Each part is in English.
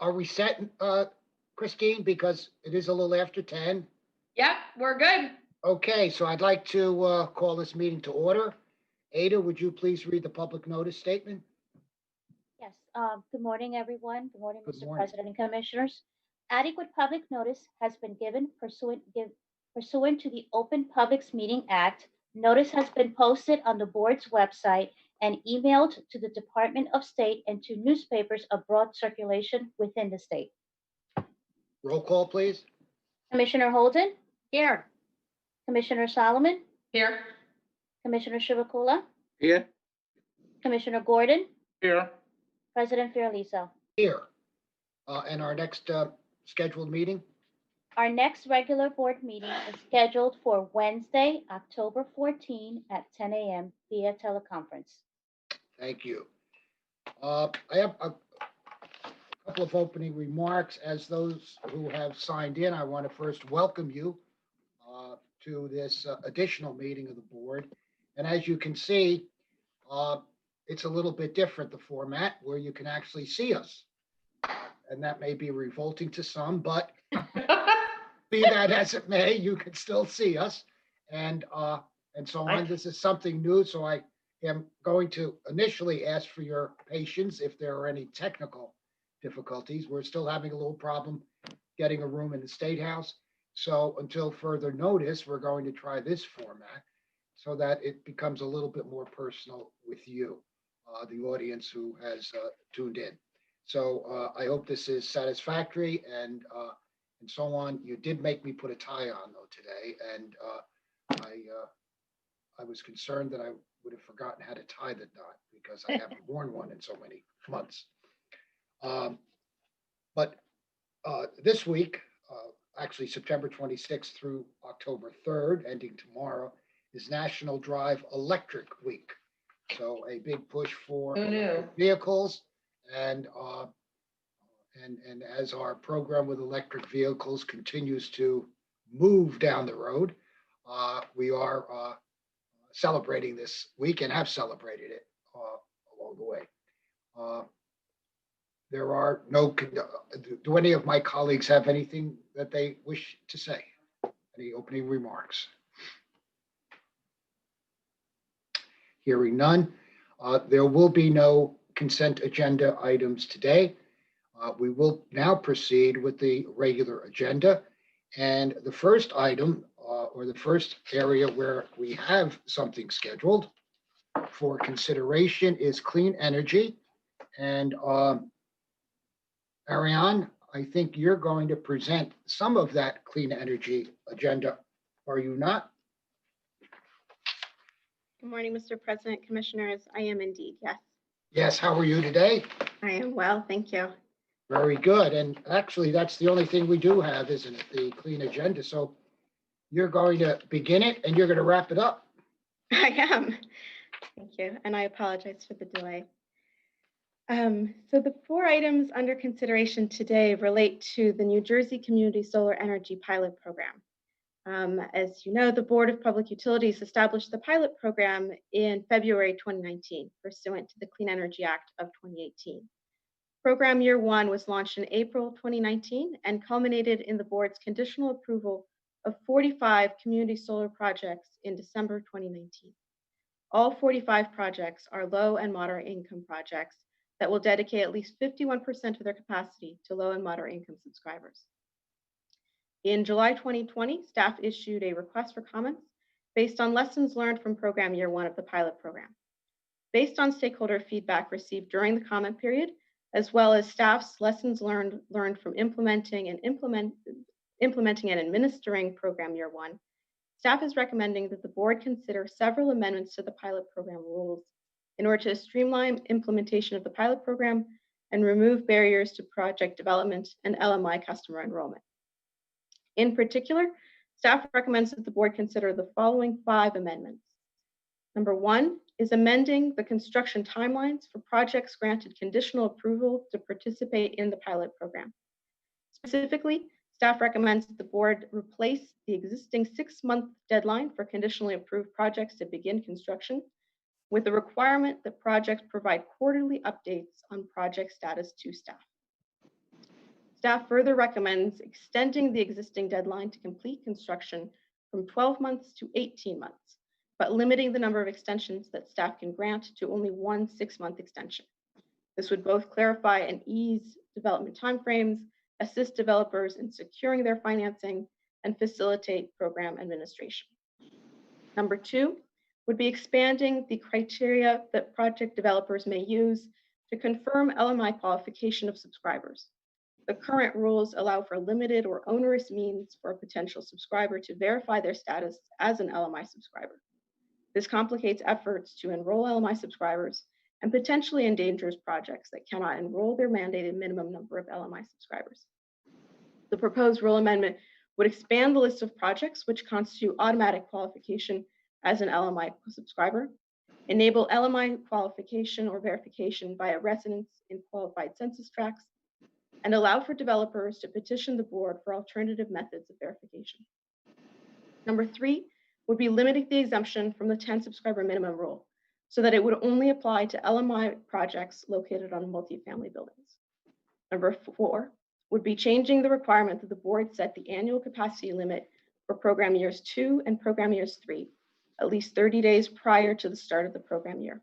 Are we set, Christine? Because it is a little after 10. Yep, we're good. Okay, so I'd like to call this meeting to order. Ada, would you please read the public notice statement? Yes, good morning, everyone. Good morning, Good Mr. morning. President and Commissioners. Adequate public notice has been given pursuant to the Open Publics Meeting Act. Notice has been posted on the board's website and emailed to the Department of State and to newspapers of broad circulation within the state. Roll call, please. Commissioner Holden, Here. Commissioner Solomon, Here. Commissioner Shivakula, Here. Commissioner Gordon, Here. President Fiorelliso. Here. And our next scheduled meeting? Our next regular board meeting is scheduled for Wednesday, October 14 at 10 a.m. via teleconference. Thank you. I have a couple of opening remarks. As those who have signed in, I want to first welcome you to this additional meeting of the board. And as you can see, it's a little bit different, the format, where you can actually see us. And that may be revolting to some, but be that as it may, you can still see us. And so on. This is something new, so I am going to initially ask for your patience if there are any technical difficulties. We're still having a little problem getting a room in the State House. So until further notice, we're going to try this format so that it becomes a little bit more personal with you, the audience who has tuned in. So I hope this is satisfactory and so on. You did make me put a tie on though today, and I was concerned that I would have forgotten how to tie the knot because I haven't worn one in so many months. But this week, actually September 26th through October 3rd, ending tomorrow, is National Drive Electric Week. So a big push for vehicles and as our program with electric vehicles continues to move down the road, we are celebrating this week and have celebrated it along the way. There are no, do any of my colleagues have anything that they wish to say? Any opening remarks? Hearing none, there will be no consent agenda items today. We will now proceed with the regular agenda. And the first item, or the first area where we have something scheduled for consideration is clean energy. And Ariane, I think you're going to present some of that clean energy agenda, are you not? Good morning, Mr. President, Commissioners. I am indeed, yes. Yes, how are you today? I am well, thank you. Very good. And actually, that's the only thing we do have, isn't it? The clean agenda. So you're going to begin it and you're going to wrap it up. I am. Thank you. And I apologize for the delay. So the 4 items under consideration today relate to the New Jersey Community Solar Energy Pilot Program. As you know, the Board of Public Utilities established the pilot program in February 2019, pursuant to the Clean Energy Act of 2018. Program year 1 was launched in April 2019 and culminated in the board's conditional approval of 45 community solar projects in December 2019. All 45 projects are low and moderate income projects that will dedicate at least 51% of their capacity to low and moderate income subscribers. In July 2020, staff issued a request for comments based on lessons learned from program year 1 of the pilot program. Based on stakeholder feedback received during the comment period, as well as staff's lessons learned from implementing and administering program year 1, staff is recommending that the board consider several amendments to the pilot program rules in order to streamline implementation of the pilot program and remove barriers to project development and LMI customer enrollment. In particular, staff recommends that the board consider the following 5 amendments. Number 1 is amending the construction timelines for projects granted conditional approval to participate in the pilot program. Specifically, staff recommends that the board replace the existing 6-month deadline for conditionally approved projects to begin construction with the requirement that projects provide quarterly updates on project status to staff. Staff further recommends extending the existing deadline to complete construction from 12 months to 18 months, but limiting the number of extensions that staff can grant to only one 6-month extension. This would both clarify and ease development timeframes, assist developers in securing their financing, and facilitate program administration. Number 2 would be expanding the criteria that project developers may use to confirm LMI qualification of subscribers. The current rules allow for limited or onerous means for a potential subscriber to verify their status as an LMI subscriber. This complicates efforts to enroll LMI subscribers and potentially endangers projects that cannot enroll their mandated minimum number of LMI subscribers. The proposed rule amendment would expand the list of projects which constitute automatic qualification as an LMI subscriber, enable LMI qualification or verification via residence in qualified census tracts, and allow for developers to petition the board for alternative methods of verification. Number 3 would be limiting the exemption from the 10 subscriber minimum rule so that it would only apply to LMI projects located on multifamily buildings. Number 4 would be changing the requirement that the board set the annual capacity limit for program years 2 and program years 3 at least 30 days prior to the start of the program year,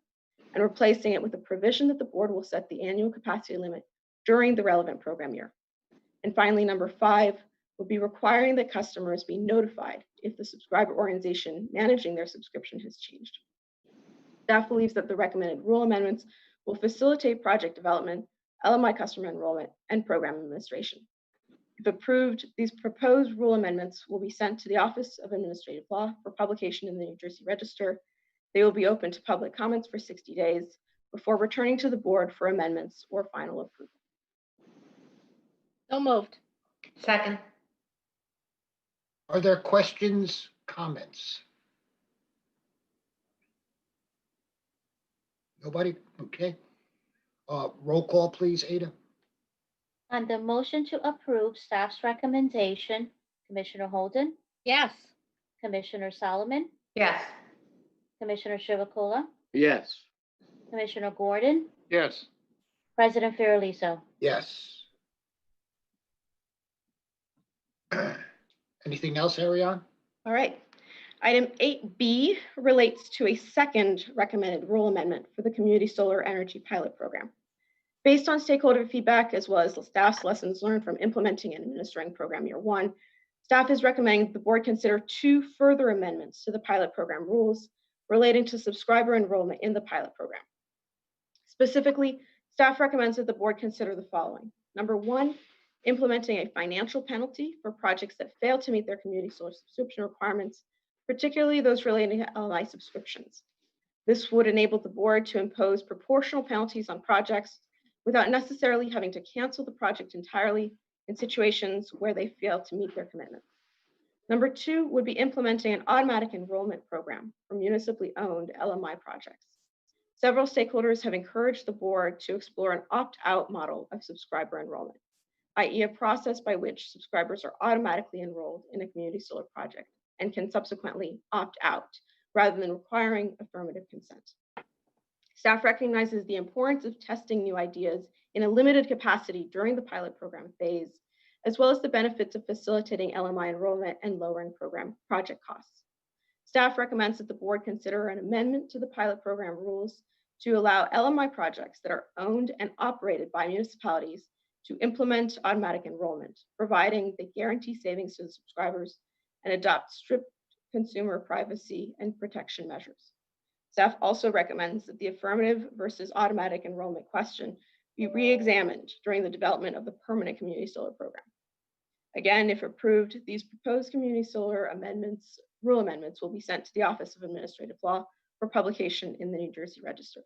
and replacing it with a provision that the board will set the annual capacity limit during the relevant program year. And finally, number 5 would be requiring that customers be notified if the subscriber organization managing their subscription has changed. Staff believes that the recommended rule amendments will facilitate project development, LMI customer enrollment, and program administration. If approved, these proposed rule amendments will be sent to the Office of Administrative Law for publication in the New Jersey Register. They will be open to public comments for 60 days before returning to the board for amendments or final approval. So moved. Second. Are there questions, comments? Nobody? Okay. Roll call, please, Ada. On the motion to approve staff's recommendation, Commissioner Holden, Yes. Commissioner Solomon, Yes. Commissioner Chivukula, Yes. Commissioner Gordon, Yes. President Fiorelliso. Yes. Anything else, Ariane? All right. Item 8B relates to a second recommended rule amendment for the Community Solar Energy Pilot Program. Based on stakeholder feedback, as well as the staff's lessons learned from implementing and administering Program Year 1, staff is recommending the board consider 2 further amendments to the pilot program rules relating to subscriber enrollment in the pilot program. Specifically, staff recommends that the board consider the following. Number 1, implementing a financial penalty for projects that fail to meet their community solar subscription requirements, particularly those relating to LMI subscriptions. This would enable the board to impose proportional penalties on projects without necessarily having to cancel the project entirely in situations where they fail to meet their commitments. Number 2 would be implementing an automatic enrollment program for municipally owned LMI projects. Several stakeholders have encouraged the board to explore an opt-out model of subscriber enrollment, i.e. a process by which subscribers are automatically enrolled in a community solar project and can subsequently opt out rather than requiring affirmative consent. Staff recognizes the importance of testing new ideas in a limited capacity during the pilot program phase, as well as the benefits of facilitating LMI enrollment and lowering program project costs. Staff recommends that the board consider an amendment to the pilot program rules to allow LMI projects that are owned and operated by municipalities to implement automatic enrollment, providing they guarantee savings to the subscribers and adopt strict consumer privacy and protection measures. Staff also recommends that the affirmative versus automatic enrollment question be re-examined during the development of the permanent community solar program. Again, if approved, these proposed community solar rule amendments will be sent to the Office of Administrative Law for publication in the New Jersey Register.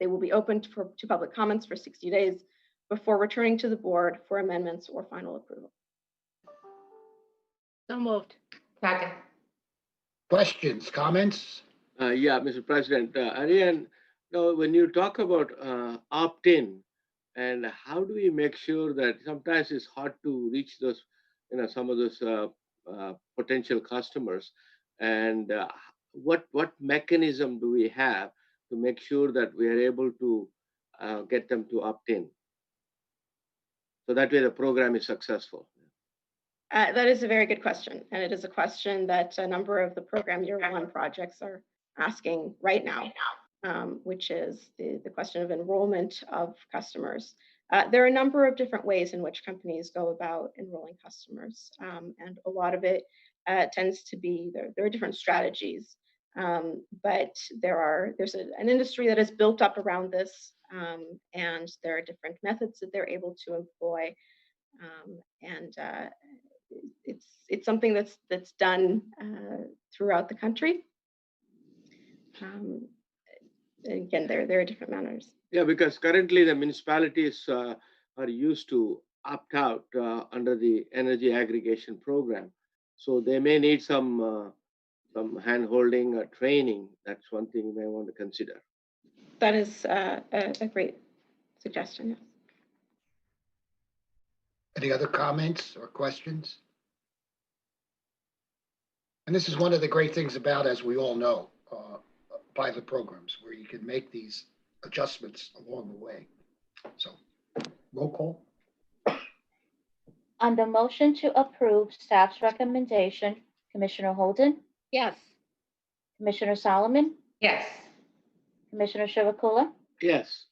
They will be open to public comments for 60 days before returning to the board for amendments or final approval. So moved. Second. Questions, comments? Yeah, Mr. President, Ariane, now when you talk about opt-in, and how do we make sure that sometimes it's hard to reach those, some of those potential customers, and what mechanism do we have to make sure that we are able to get them to opt in? so that way the program is successful? That is a very good question, and it is a question that a number of the program year one projects are asking right now, which is the question of enrollment of customers. There are a number of different ways in which companies go about enrolling customers, and a lot of it tends to be, there are different strategies, but there's an industry that is built up around this, and there are different methods that they're able to employ, and it's something that's done throughout the country. Again, there are different manners. Yeah, because currently the municipalities are used to opt out under the energy aggregation program. So they may need some hand-holding or training. That's one thing you may want to consider. That is a great suggestion, yes. Any other comments or questions? And this is one of the great things about, as we all know, pilot programs, where you can make these adjustments along the way. So, roll call. On the motion to approve staff's recommendation, Commissioner Holden, Yes. Commissioner Solomon, Yes. Commissioner Chivukula, Yes.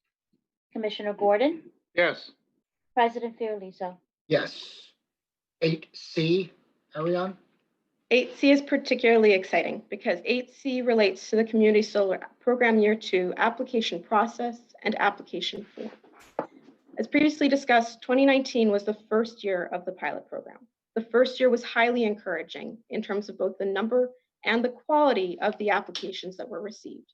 Commissioner Gordon, Yes. President Fiordaliso. Yes. 8C, Ariane? 8C is particularly exciting because 8C relates to the Community Solar Program Year 2 application process and application form. As previously discussed, 2019 was the first year of the pilot program. The first year was highly encouraging in terms of both the number and the quality of the applications that were received.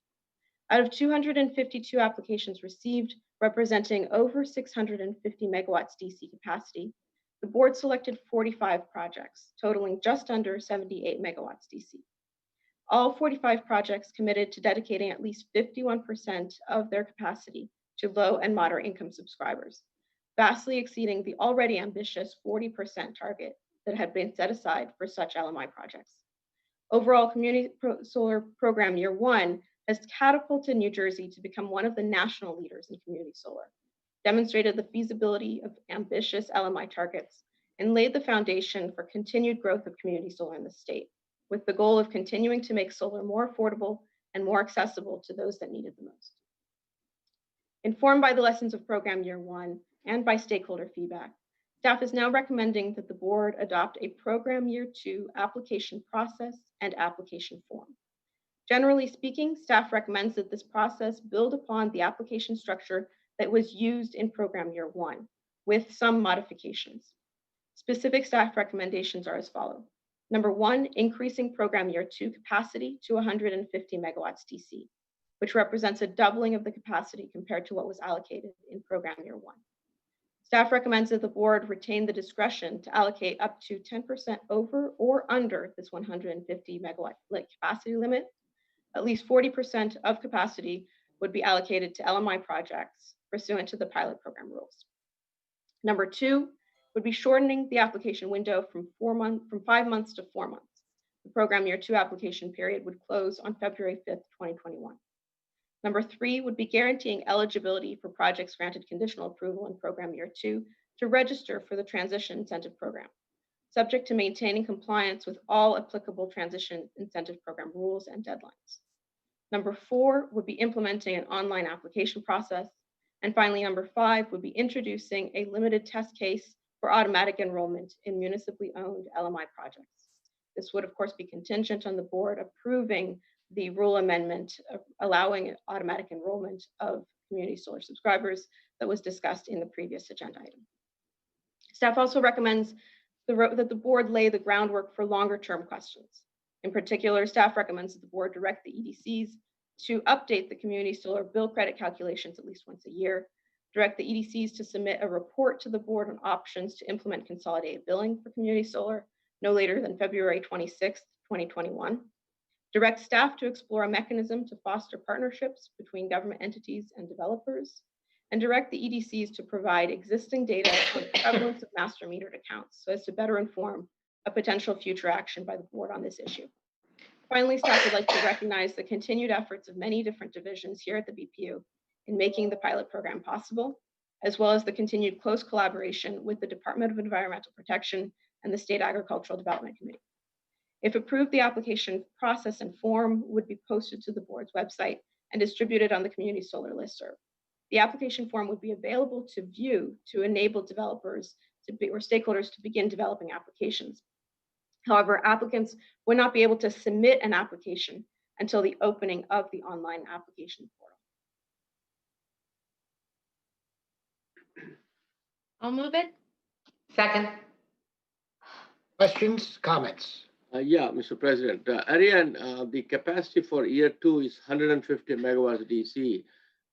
Out of 252 applications received, representing over 650 megawatts DC capacity, the board selected 45 projects, totaling just under 78 megawatts DC. All 45 projects committed to dedicating at least 51% of their capacity to low and moderate income subscribers, vastly exceeding the already ambitious 40% target that had been set aside for such LMI projects. Overall, Community Solar Program Year 1 has catapulted New Jersey to become one of the national leaders in community solar, demonstrated the feasibility of ambitious LMI targets, and laid the foundation for continued growth of community solar in the state, with the goal of continuing to make solar more affordable and more accessible to those that need it the most. Informed by the lessons of Program Year 1 and by stakeholder feedback, staff is now recommending that the board adopt a Program Year 2 application process and application form. Generally speaking, staff recommends that this process build upon the application structure that was used in Program Year 1, with some modifications. Specific staff recommendations are as follows. Number 1, increasing Program Year 2 capacity to 150 megawatts DC, which represents a doubling of the capacity compared to what was allocated in Program Year 1. Staff recommends that the board retain the discretion to allocate up to 10% over or under this 150 megawatt capacity limit. At least 40% of capacity would be allocated to LMI projects pursuant to the pilot program rules. Number 2 would be shortening the application window from 5 months to 4 months. The Program Year 2 application period would close on February 5th, 2021. Number 3 would be guaranteeing eligibility for projects granted conditional approval in Program Year 2 to register for the Transition Incentive Program, subject to maintaining compliance with all applicable Transition Incentive Program rules and deadlines. Number 4 would be implementing an online application process. And finally, number 5 would be introducing a limited test case for automatic enrollment in municipally owned LMI projects. This would, of course, be contingent on the board approving the rule amendment allowing automatic enrollment of community solar subscribers that was discussed in the previous agenda item. Staff also recommends that the board lay the groundwork for longer term questions. In particular, staff recommends that the board direct the EDCs to update the community solar bill credit calculations at least once a year, direct the EDCs to submit a report to the board on options to implement consolidated billing for community solar no later than February 26, 2021, direct staff to explore a mechanism to foster partnerships between government entities and developers, and direct the EDCs to provide existing data on the prevalence of master metered accounts so as to better inform a potential future action by the board on this issue. Finally, staff would like to recognize the continued efforts of many different divisions here at the BPU in making the pilot program possible, as well as the continued close collaboration with the Department of Environmental Protection and the State Agricultural Development Committee. If approved, the application process and form would be posted to the board's website and distributed on the community solar listserv. The application form would be available to view to enable developers or stakeholders to begin developing applications. However, applicants would not be able to submit an application until the opening of the online application portal. I'll move it. Second. Questions, comments? Yeah, Mr. President. Ariane, the capacity for year 2 is 150 megawatts DC,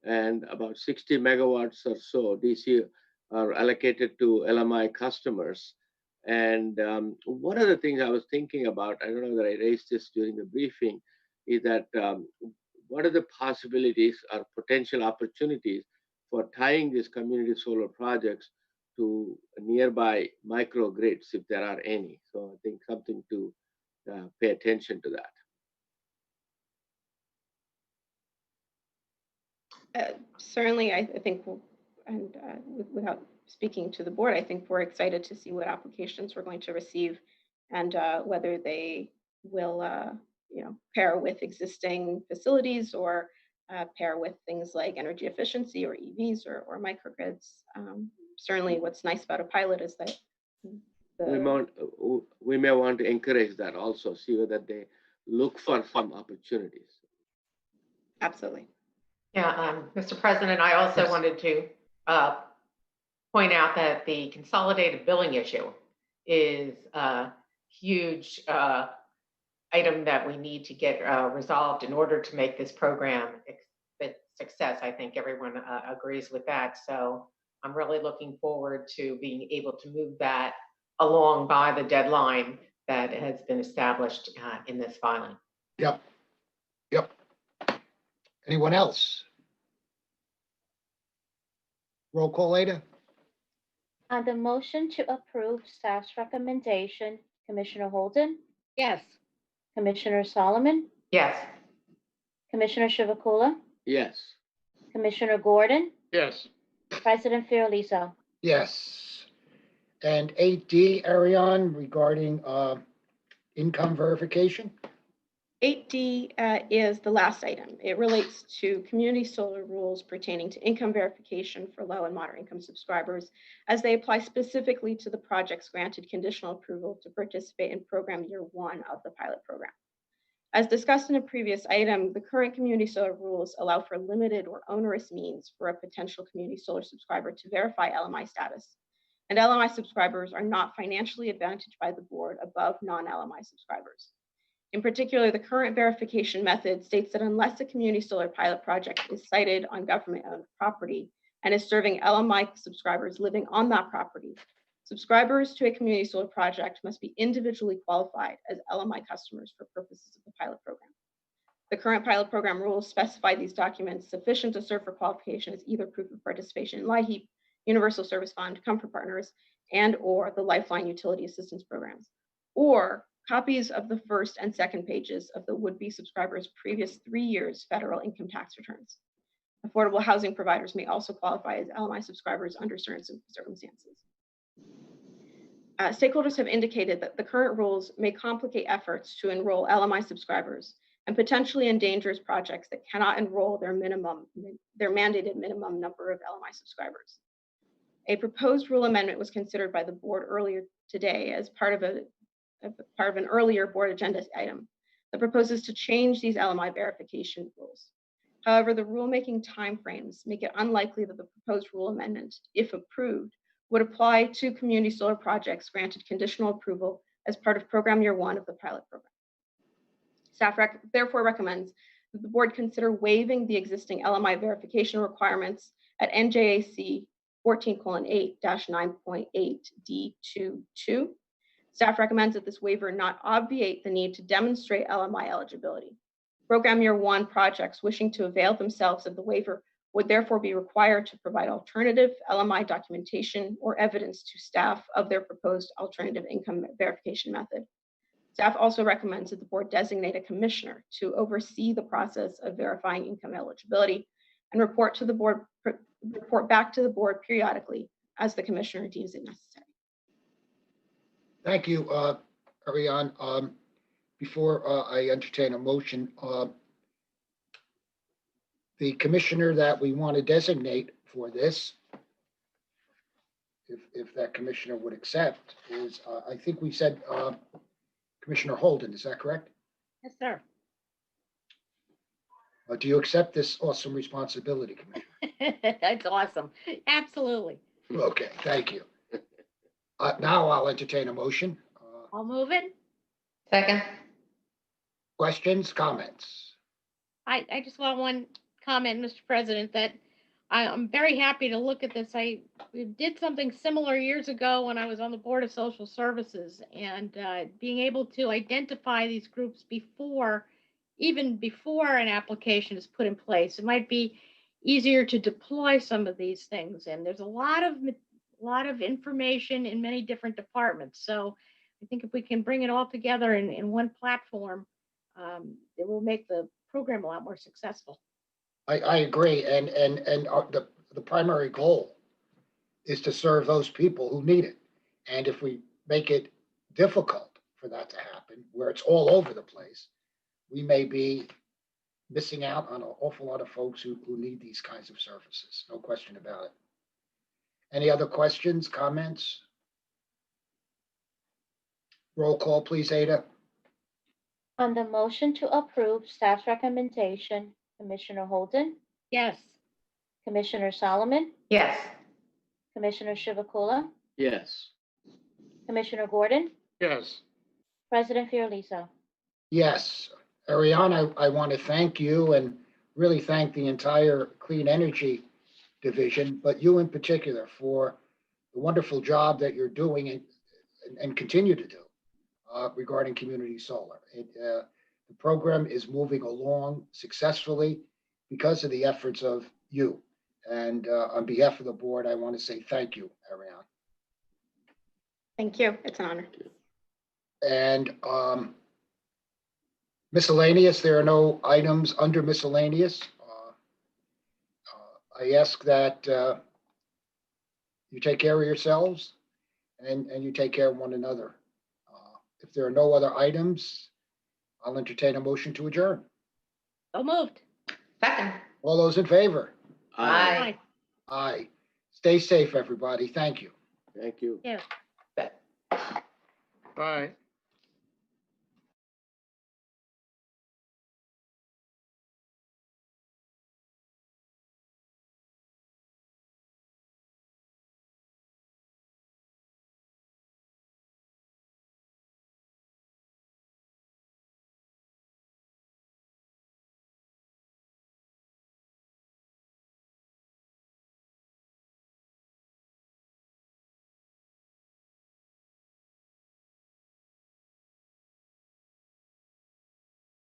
and about 60 megawatts or so DC are allocated to LMI customers. And one of the things I was thinking about, I don't know that I raised this during the briefing, is that what are the possibilities or potential opportunities for tying these community solar projects to nearby microgrids, if there are any? So I think something to pay attention to that. Certainly, I think, and without speaking to the board, I think we're excited to see what applications we're going to receive and whether they will, pair with existing facilities or pair with things like energy efficiency or EVs or microgrids. Certainly, what's nice about a pilot is that we may want to encourage that also, see whether they look for some opportunities. Absolutely. Yeah, Mr. President, I also Yes. wanted to point out that the consolidated billing issue is a huge item that we need to get resolved in order to make this program a success. I think everyone agrees with that. So I'm really looking forward to being able to move that along by the deadline that has been established in this filing. Yep. Anyone else? Roll call, Ada? On the motion to approve staff's recommendation, Commissioner Holden, Yes. Commissioner Solomon, Yes. Commissioner Chivukula, Yes. Commissioner Gordon, Yes. President Fiordaliso. Yes. And 8D, Ariane, regarding income verification? 8D is the last item. It relates to community solar rules pertaining to income verification for low and moderate income subscribers as they apply specifically to the projects granted conditional approval to participate in program year 1 of the pilot program. As discussed in a previous item, the current community solar rules allow for limited or onerous means for a potential community solar subscriber to verify LMI status. And LMI subscribers are not financially advantaged by the board above non-LMI subscribers. In particular, the current verification method states that unless a community solar pilot project is sited on government-owned property and is serving LMI subscribers living on that property, subscribers to a community solar project must be individually qualified as LMI customers for purposes of the pilot program. The current pilot program rules specify these documents sufficient to serve for qualification as either proof of participation in LIHEAP, Universal Service Fund, Comfort Partners, and/or the Lifeline Utility Assistance Programs, or copies of the first and second pages of the would-be subscriber's previous 3 years federal income tax returns. Affordable housing providers may also qualify as LMI subscribers under certain circumstances. Stakeholders have indicated that the current rules may complicate efforts to enroll LMI subscribers and potentially endangers projects that cannot enroll their mandated minimum number of LMI subscribers. A proposed rule amendment was considered by the board earlier today as part of an earlier board agenda item that proposes to change these LMI verification rules. However, the rulemaking timeframes make it unlikely that the proposed rule amendment, if approved, would apply to community solar projects granted conditional approval as part of program year 1 of the pilot program. Staff therefore recommends that the board consider waiving the existing LMI verification requirements at NJAC 14:8-9.8 D22. Staff recommends that this waiver not obviate the need to demonstrate LMI eligibility. Program year 1 projects wishing to avail themselves of the waiver would therefore be required to provide alternative LMI documentation or evidence to staff of their proposed alternative income verification method. Staff also recommends that the board designate a commissioner to oversee the process of verifying income eligibility, and report back to the board periodically as the commissioner deems it necessary. Thank you, Ariane. Before I entertain a motion, the commissioner that we want to designate for this, if that commissioner would accept, is, I think we said Commissioner Holden, is that correct? Yes, sir. Do you accept this awesome responsibility, Commissioner? That's awesome. Absolutely. Okay, thank you. Now I'll entertain a motion. I'll move it. Second. Questions, comments? I just want one comment, Mr. President, that I'm very happy to look at this. We did something similar years ago when I was on the Board of Social Services, and being able to identify these groups even before an application is put in place, it might be easier to deploy some of these things. And there's a lot of information in many different departments. So I think if we can bring it all together in one platform, it will make the program a lot more successful. I agree, and the primary goal is to serve those people who need it. And if we make it difficult for that to happen, where it's all over the place, we may be missing out on an awful lot of folks who need these kinds of services. No question about it. Any other questions, comments? Roll call, please, Ada. On the motion to approve staff's recommendation, Commissioner Holden, Yes. Commissioner Solomon, Yes. Commissioner Chivukula, Yes. Commissioner Gordon, Yes. President Fiordaliso. Yes. Ariane, I want to thank you and really thank the entire Clean Energy Division, but you in particular for the wonderful job that you're doing and continue to do regarding community solar. The program is moving along successfully because of the efforts of you. And on behalf of the board, I want to say thank you, Ariane. Thank you. It's an honor. And miscellaneous, there are no items under miscellaneous. I ask that you take care of yourselves and you take care of one another. If there are no other items, I'll entertain a motion to adjourn. So moved. Second. All those in favor? Aye. Aye. Stay safe, everybody. Thank you. Thank you. Yeah. Bye.